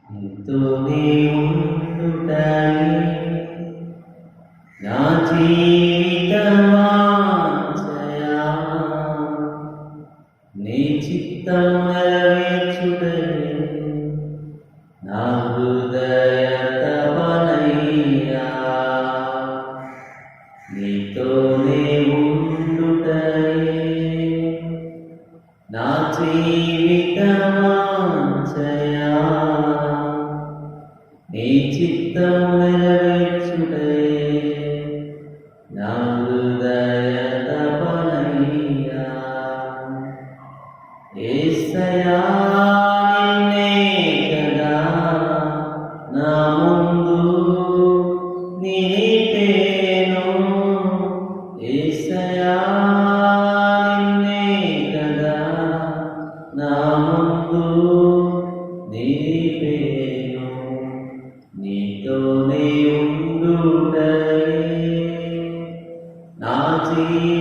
నీతోనే ఉండుటయే నా జీవితవాంఛయా, నీ చిత్తం నెరవేర్చుటయే నా హృదయ తపనయ్యా. నీతోనే ఉండుటయే నా జీవితవాంఛయా, నీ చిత్తం నెరవేర్చుటయే నా హృదయ తపనయ్యా. యేసయ్యా నిన్నే కదా నా ముందు నిలిపేను, యేసయ్యా నిన్నే కదా నా ముందు నిలిపేను. నీతోనే ఉండుటయే నా జీవితవాంఛయా,